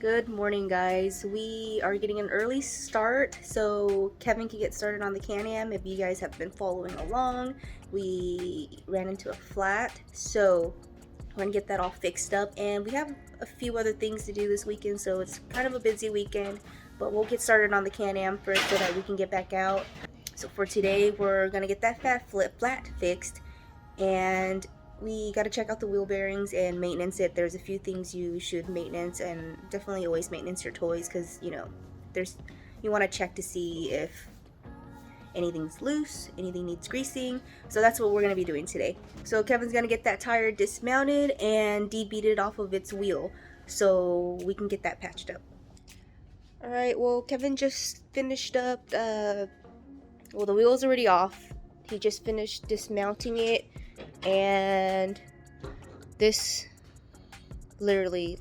Good morning, guys. We are getting an early start so Kevin can get started on the Can-Am. If you guys have been following along, we ran into a flat, so we're gonna get that all fixed up, and we have a few other things to do this weekend, so it's kind of a busy weekend, but we'll get started on the Can-Am first so that we can get back out. So for today, we're gonna get that flat fixed, and we got to check out the wheel bearings and maintenance it. There's a few things you should maintenance, and definitely always maintenance your toys, because you want to check to see if anything's loose, anything needs greasing. So that's what we're going to be doing today. So Kevin's going to get that tire dismounted and debeat it off of its wheel so we can get that patched up. Alright, well, Kevin just finished up, the wheel's already off. He just finished dismounting it, and this literally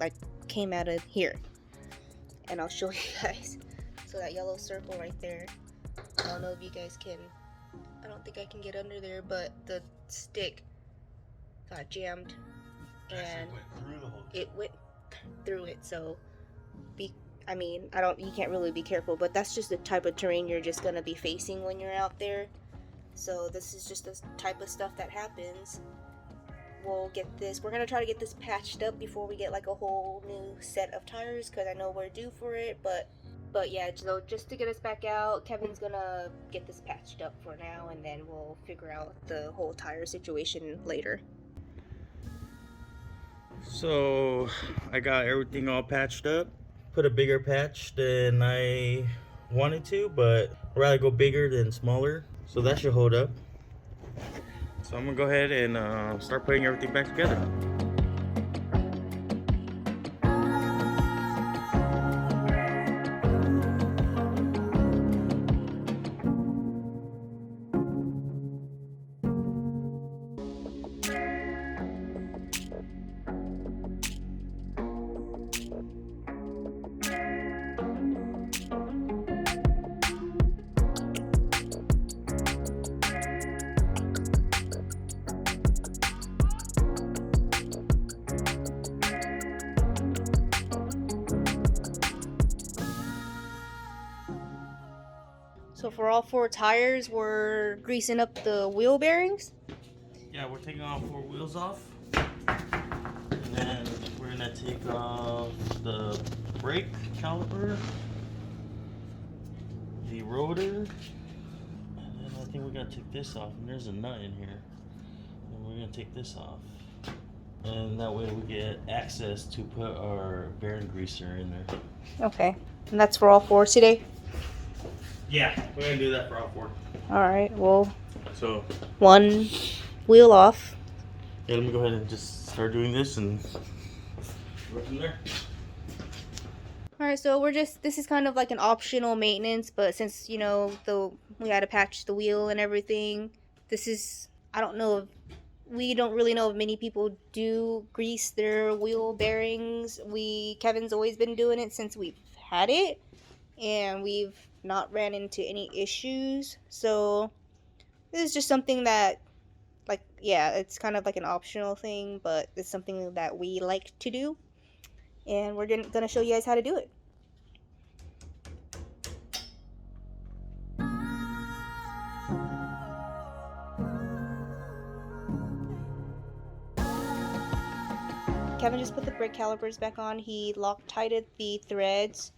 came out of here, and I'll show you guys. So that yellow circle right there, I don't know if you guys can, I don't think I can get under there, but the stick got jammed and it went through it. So you can't really be careful, but that's just the type of terrain you're just gonna be facing when you're out there. So this is just the type of stuff that happens. We're gonna try to get this patched up before we get a whole new set of tires, because I know we're due for it, but yeah, so just to get us back out, Kevin's gonna get this patched up for now, and then we'll figure out the whole tire situation later. So I got everything all patched up, put a bigger patch than I wanted to, but I'd rather go bigger than smaller. So that should hold up. So I'm gonna go ahead and start putting everything back together. So for all 4 tires, we're greasing up the wheel bearings. Yeah, we're taking all 4 wheels off. And then we're gonna take off the brake caliper, the rotor, and then I think we gotta take this off. And there's a nut in here. And we're gonna take this off. And that way we get access to put our bearing greaser in there. Okay, and that's for all 4 today? Yeah, we're gonna do that for all 4. Alright, well, So 1 wheel off. yeah, let me go ahead and just start doing this and go from there. Alright, so this is kind of like an optional maintenance, but since, we had to patch the wheel and everything, we don't really know if many people do grease their wheel bearings. Kevin's always been doing it since we've had it, and we've not ran into any issues. So this is just something that, it's kind of like an optional thing, but it's something that we like to do, and we're gonna show you guys how to do it. Kevin just put the brake calipers back on. He Loctited the threads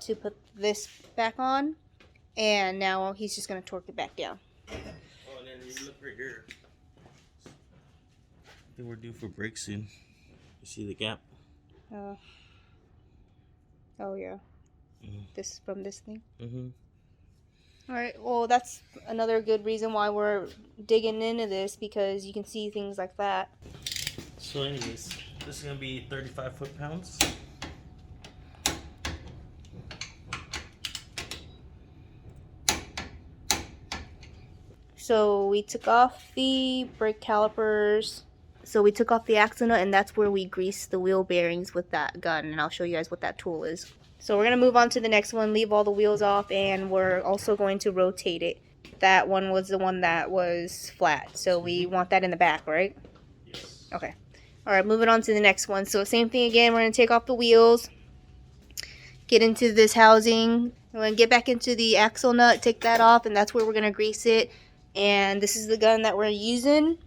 to put this back on, and now he's just gonna torque it back down. Oh, and then you look right here. I think we're due for brake soon. You see the gap? Oh yeah. This from this thing. Alright, well, that's another good reason why we're digging into this, because you can see things like that. So anyways, this is gonna be 35 foot-pounds. So we took off the brake calipers. So we took off the axle nut, and that's where we greased the wheel bearings with that gun, and I'll show you guys what that tool is. So we're going to move on to the next one, leave all the wheels off, and we're also going to rotate it. That one was the one that was flat, so we want that in the back, right? Yes. Okay. Alright, moving on to the next one. So same thing again, we're going to take off the wheels. get into this housing. We're going to get back into the axle nut, take that off, and that's where we're going to grease it. And this is the gun that we're using.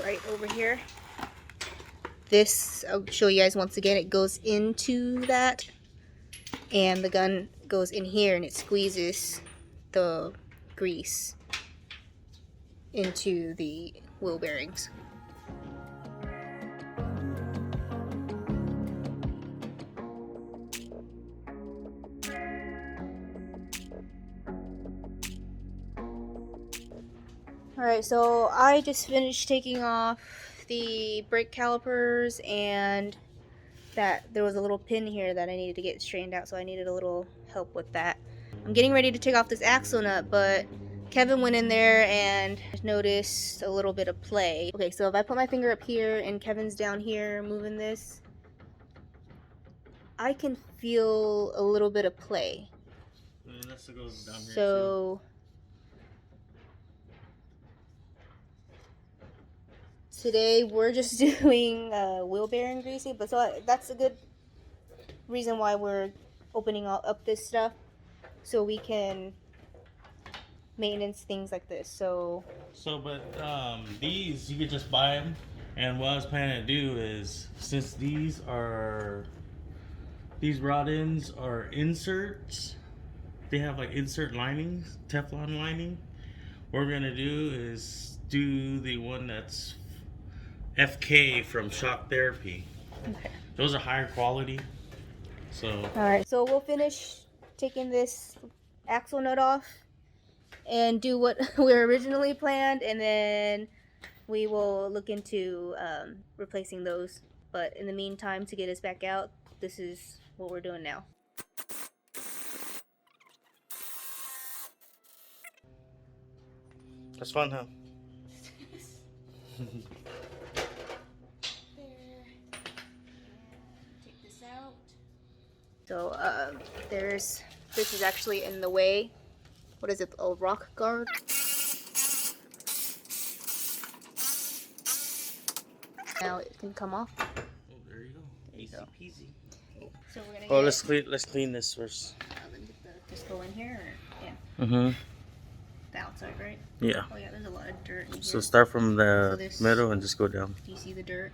Right over here. This, I'll show you guys once again, it goes into that. And the gun goes in here and it squeezes the grease into the wheel bearings. Alright, so I just finished taking off the brake calipers, and that there was a little pin here that I needed to get straightened out, so I needed a little help with that. I'm getting ready to take off this axle nut, but Kevin went in there and noticed a little bit of play. Okay, so if I put my finger up here and Kevin's down here moving this, I can feel a little bit of play. So today we're just doing wheel bearing greasing, but so that's a good reason why we're opening up this stuff, so we can maintenance things like this. But these you could just buy them, and what I was planning to do is, since these rod ends are inserts, they have like insert linings, Teflon lining. What we're gonna do is do the one that's FK from Shock Therapy. Okay. Those are higher quality. So. Alright, so we'll finish taking this axle nut off and do what we originally planned, and then we will look into replacing those. But in the meantime, to get us back out, this is what we're doing now. That's fun, huh? Take this out. So this is actually in the way. What is it? A rock guard? Now it can come off. Oh, there you go. Easy peasy. Okay. So we're gonna let's clean this first. Let me just go in here, or yeah. Mm-hmm. The outside, right? Yeah. Oh yeah, there's a lot of dirt in here. So start from the middle and just go down. Do you see the dirt?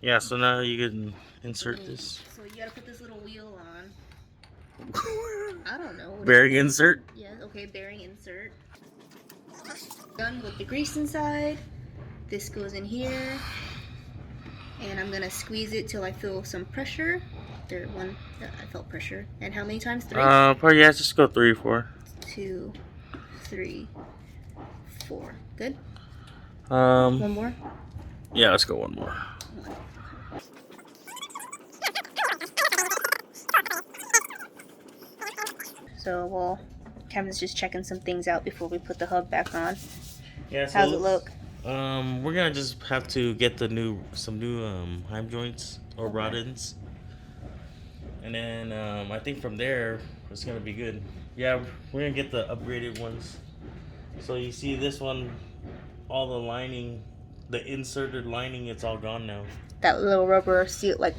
Yeah, so now you can insert this. So you gotta put this little wheel on. I don't know. Bearing insert? Yeah, okay, bearing insert. Done with the grease inside. This goes in here. And I'm gonna squeeze it till I feel some pressure. There, one, I felt pressure. And how many times? 3? Probably, yeah, just go 3 or 4. 2, 3, 4. Good? One more? Yeah, let's go one more. So, Kevin's just checking some things out before we put the hub back on. Yeah, so how's it look? We're gonna just have to get some new heim joints or rod ends, and then I think from there it's gonna be good. Yeah, we're gonna get the upgraded ones. So you see this one, all the lining, the inserted lining, it's all gone now. That little rubber seal, like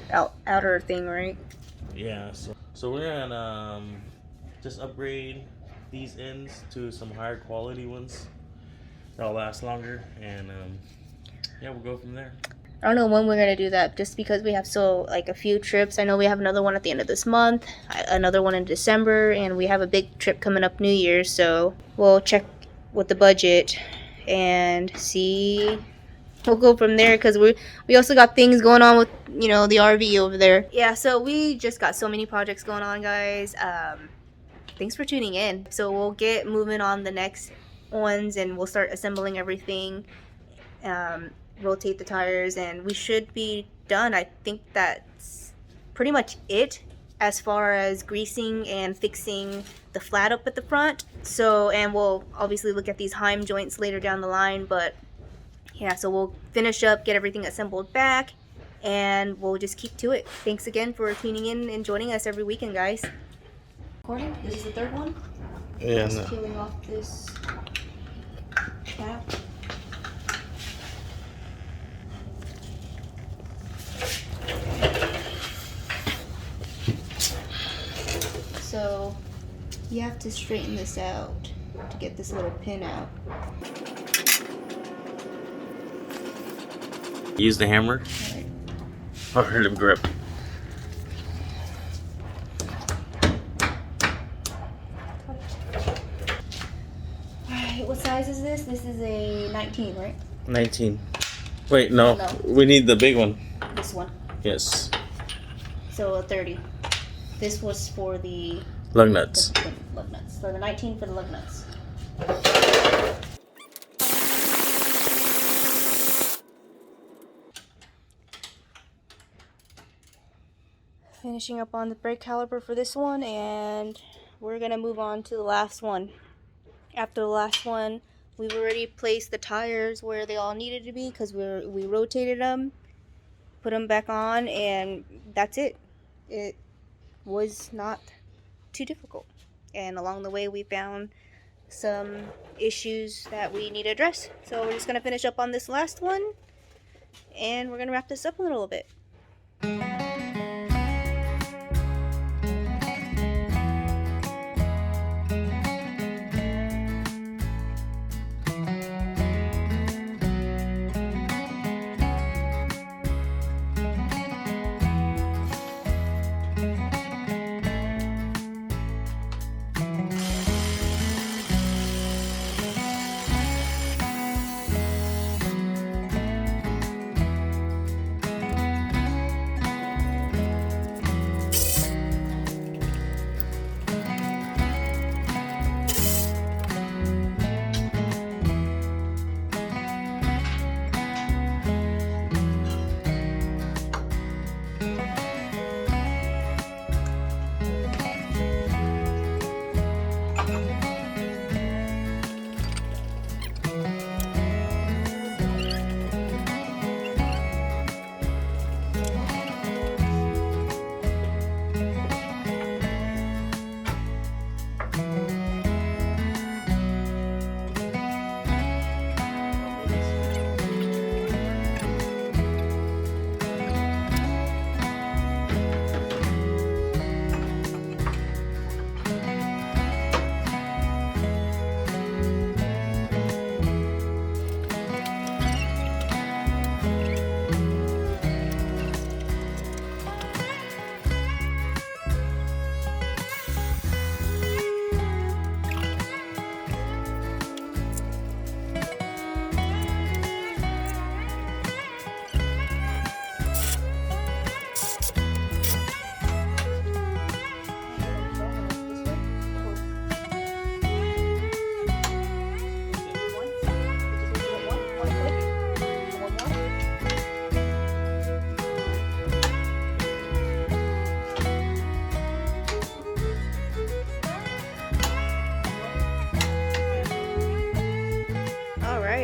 outer thing, right? Yeah. So we're gonna just upgrade these ends to some higher quality ones that'll last longer, and yeah, we'll go from there. I don't know when we're gonna do that, just because we have a few trips. I know we have another one at the end of this month, another one in December, and we have a big trip coming up New Year's, so we'll check with the budget and see. We'll go from there, because we also got things going on with the RV over there. Yeah, so we just got so many projects going on, guys. Thanks for tuning in. So we'll get moving on the next ones, and we'll start assembling everything, rotate the tires, and we should be done. I think that's pretty much it as far as greasing and fixing the flat up at the front. So, and we'll obviously look at these heim joints later down the line, but yeah, so we'll finish up, get everything assembled back, and we'll just keep to it. Thanks again for tuning in and joining us every weekend, guys. Recording? This is the third one? Yeah. Just peeling off this cap. You have to straighten this out to get this little pin out. Use the hammer. All right. Oh, let me grip. Alright, what size is this? This is a 19, right? 19. Wait, no. No. We need the big one. This one. Yes. So a 30. This was for the Lug nuts. the lug nuts. So the 19 for the lug nuts. Finishing up on the brake caliper for this one, and we're gonna move on to the last one. After the last one, we've already placed the tires where they all needed to be because we rotated them, put them back on, and that's it. It was not too difficult. And along the way, we found some issues that we need to address. So we're just gonna finish up on this last one, and we're gonna wrap this up in a little bit.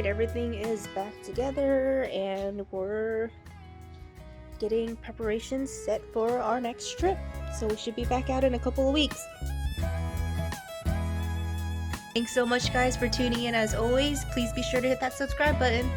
Everything is back together, and we're getting preparations set for our next trip. So we should be back out in a couple of weeks. Thanks so much, guys, for tuning in. As always, please be sure to hit that subscribe button.